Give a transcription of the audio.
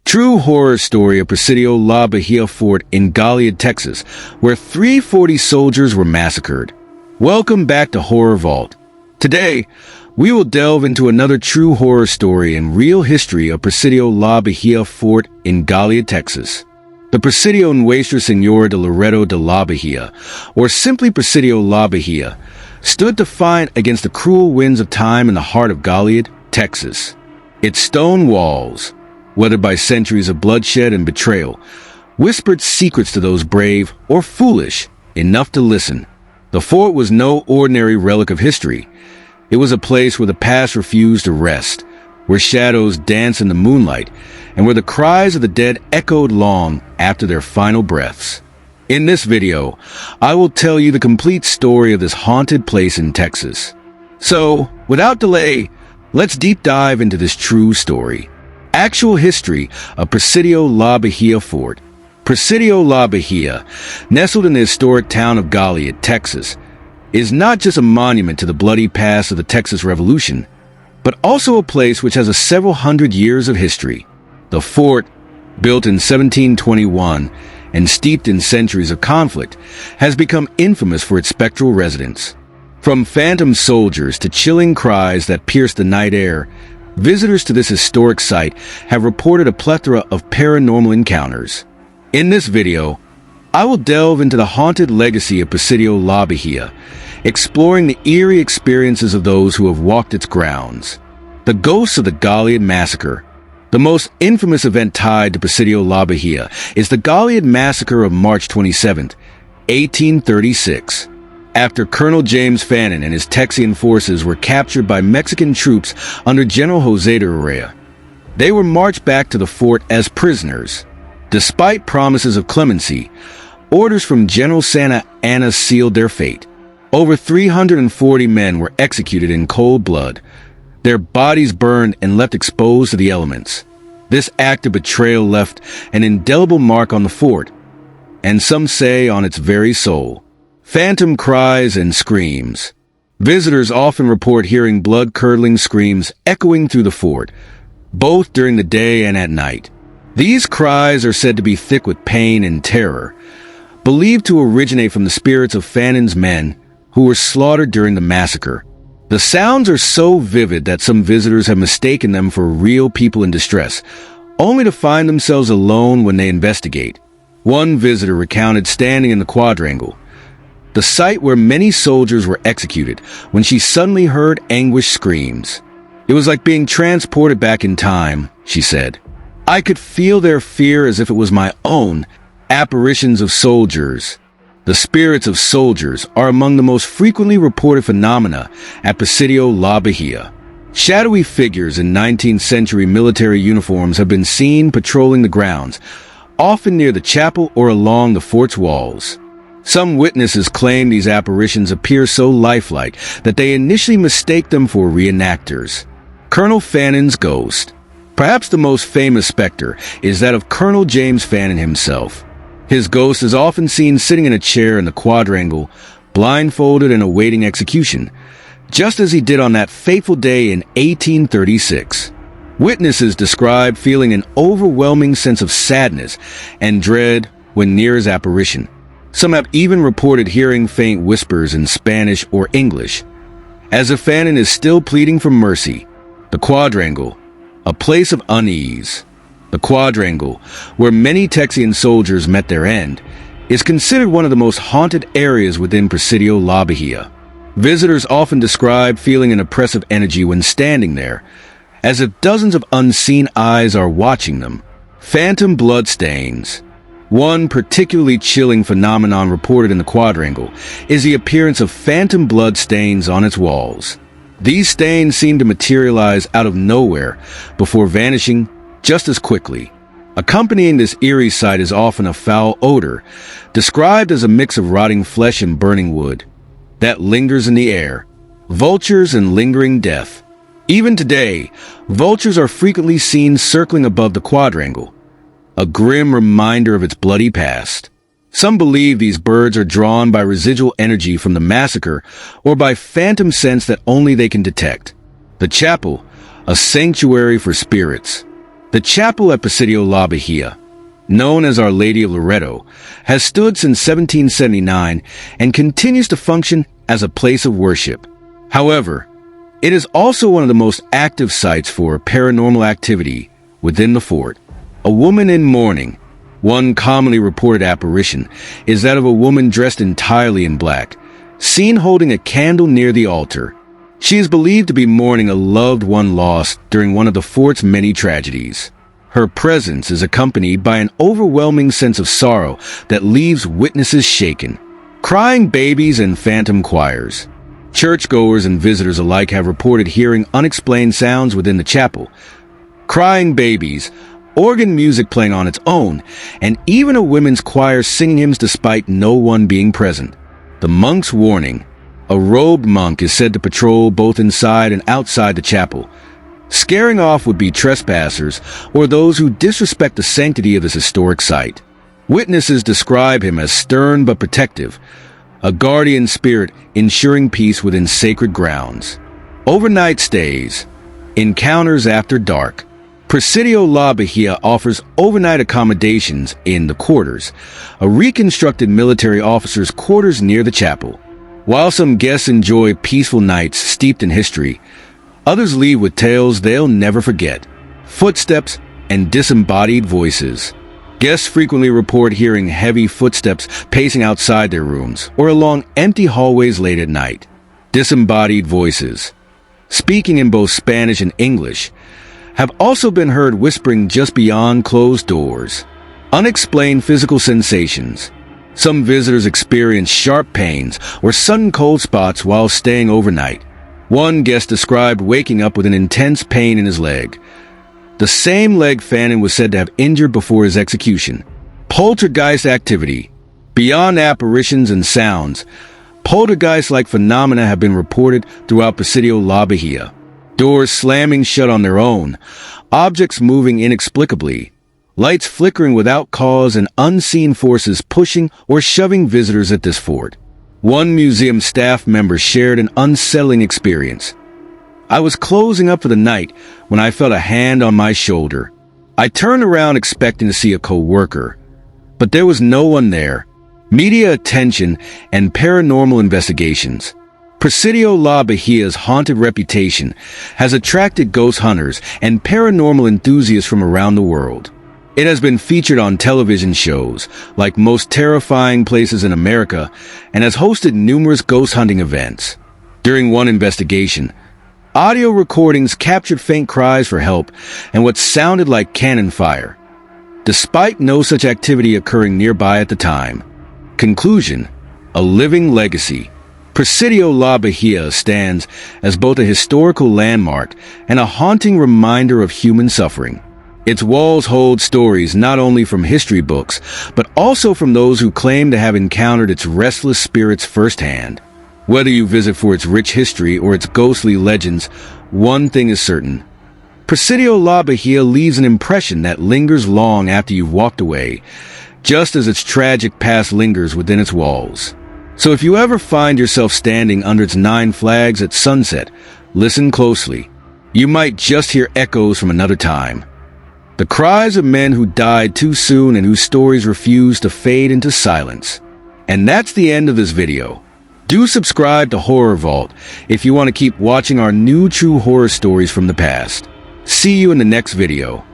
True horror story of Presidio La Bahía Fort in Goliad, Texas, where 340 soldiers were massacred. Welcome back to Horror Vault. Today, we will delve into another true horror story and real history of Presidio La Bahía Fort in Goliad, Texas. The Presidio Nuestra Señora de Loreto de la Bahía, or simply Presidio La Bahía, stood defiant against the cruel winds of time in the heart of Goliad, Texas. Its stone walls, weathered by centuries of bloodshed and betrayal, whispered secrets to those brave or foolish enough to listen. The fort was no ordinary relic of history. It was a place where the past refused to rest, where shadows danced in the moonlight, and where the cries of the dead echoed long after their final breaths. In this video, I will tell you the complete story of this haunted place in Texas. So, without delay, let's deep dive into this true story. Actual history of Presidio La Bahía Fort. Presidio La Bahía, nestled in the historic town of Goliad, Texas, is not just a monument to the bloody past of the Texas Revolution, but also a place which has several hundred years of history. The fort, built in 1721 and steeped in centuries of conflict, has become infamous for its spectral residents. From phantom soldiers to chilling cries that pierce the night air, visitors to this historic site have reported a plethora of paranormal encounters. In this video, I will delve into the haunted legacy of Presidio La Bahía, exploring the eerie experiences of those who have walked its grounds. The ghosts of the Goliad Massacre. The most infamous event tied to Presidio La Bahía is the Goliad Massacre of March 27, 1836. After Colonel James Fannin and his Texian forces were captured by Mexican troops under General José de Urrea, they were marched back to the fort as prisoners. Despite promises of clemency, orders from General Santa Anna sealed their fate. Over 340 men were executed in cold blood, their bodies burned and left exposed to the elements. This act of betrayal left an indelible mark on the fort, and some say on its very soul. Phantom cries and screams. Visitors often report hearing blood-curdling screams echoing through the fort, both during the day and at night. These cries are said to be thick with pain and terror, believed to originate from the spirits of Fannin's men who were slaughtered during the massacre. The sounds are so vivid that some visitors have mistaken them for real people in distress, only to find themselves alone when they investigate. One visitor recounted standing in the quadrangle, the site where many soldiers were executed, when she suddenly heard anguished screams. It was like being transported back in time, she said. I could feel their fear as if it was my own. Apparitions of soldiers. The spirits of soldiers are among the most frequently reported phenomena at Presidio La Bahía. Shadowy figures in 19th century military uniforms have been seen patrolling the grounds, often near the chapel or along the fort's walls. Some witnesses claim these apparitions appear so lifelike that they initially mistake them for reenactors. Colonel Fannin's ghost. Perhaps the most famous specter is that of Colonel James Fannin himself. His ghost is often seen sitting in a chair in the quadrangle, blindfolded and awaiting execution, just as he did on that fateful day in 1836. Witnesses describe feeling an overwhelming sense of sadness and dread when near his apparition. Some have even reported hearing faint whispers in Spanish or English, as if Fannin is still pleading for mercy. The quadrangle, a place of unease. The quadrangle, where many Texian soldiers met their end, is considered one of the most haunted areas within Presidio La Bahía. Visitors often describe feeling an oppressive energy when standing there, as if dozens of unseen eyes are watching them. Phantom bloodstains. One particularly chilling phenomenon reported in the quadrangle is the appearance of phantom blood stains on its walls. These stains seem to materialize out of nowhere before vanishing just as quickly. Accompanying this eerie sight is often a foul odor, described as a mix of rotting flesh and burning wood, that lingers in the air. Vultures and lingering death. Even today, vultures are frequently seen circling above the quadrangle, a grim reminder of its bloody past. Some believe these birds are drawn by residual energy from the massacre or by phantom scents that only they can detect. The chapel, a sanctuary for spirits. The chapel at Presidio La Bahía, known as Our Lady of Loreto, has stood since 1779 and continues to function as a place of worship. However, it is also one of the most active sites for paranormal activity within the fort. A woman in mourning. One commonly reported apparition is that of a woman dressed entirely in black, seen holding a candle near the altar. She is believed to be mourning a loved one lost during one of the fort's many tragedies. Her presence is accompanied by an overwhelming sense of sorrow that leaves witnesses shaken. Crying babies and phantom choirs. Churchgoers and visitors alike have reported hearing unexplained sounds within the chapel. Crying babies, organ music playing on its own, and even a women's choir singing hymns despite no one being present. The monk's warning. A robed monk is said to patrol both inside and outside the chapel. Scaring off would-be trespassers or those who disrespect the sanctity of this historic site. Witnesses describe him as stern but protective, a guardian spirit ensuring peace within sacred grounds. Overnight stays. Encounters after dark. Presidio La Bahía offers overnight accommodations in the quarters, a reconstructed military officers' quarters near the chapel. While some guests enjoy peaceful nights steeped in history, others leave with tales they'll never forget. Footsteps and disembodied voices. Guests frequently report hearing heavy footsteps pacing outside their rooms or along empty hallways late at night. Disembodied voices, speaking in both Spanish and English, have also been heard whispering just beyond closed doors. Unexplained physical sensations. Some visitors experience sharp pains or sudden cold spots while staying overnight. One guest described waking up with an intense pain in his leg. The same leg Fannin was said to have injured before his execution. Poltergeist activity. Beyond apparitions and sounds, poltergeist-like phenomena have been reported throughout Presidio La Bahía. Doors slamming shut on their own, objects moving inexplicably, lights flickering without cause, and unseen forces pushing or shoving visitors at this fort. One museum staff member shared an unsettling experience. I was closing up for the night when I felt a hand on my shoulder. I turned around expecting to see a co-worker, but there was no one there. Media attention and paranormal investigations. Presidio La Bahía's haunted reputation has attracted ghost hunters and paranormal enthusiasts from around the world. It has been featured on television shows like Most Terrifying Places in America and has hosted numerous ghost hunting events. During one investigation, audio recordings captured faint cries for help and what sounded like cannon fire, despite no such activity occurring nearby at the time. Conclusion: a living legacy. Presidio La Bahía stands as both a historical landmark and a haunting reminder of human suffering. Its walls hold stories not only from history books, but also from those who claim to have encountered its restless spirits firsthand. Whether you visit for its rich history or its ghostly legends, one thing is certain. Presidio La Bahía leaves an impression that lingers long after you've walked away, just as its tragic past lingers within its walls. So if you ever find yourself standing under its 9 flags at sunset, listen closely. You might just hear echoes from another time. The cries of men who died too soon and whose stories refuse to fade into silence. And that's the end of this video. Do subscribe to Horror Vault if you want to keep watching our new true horror stories from the past. See you in the next video.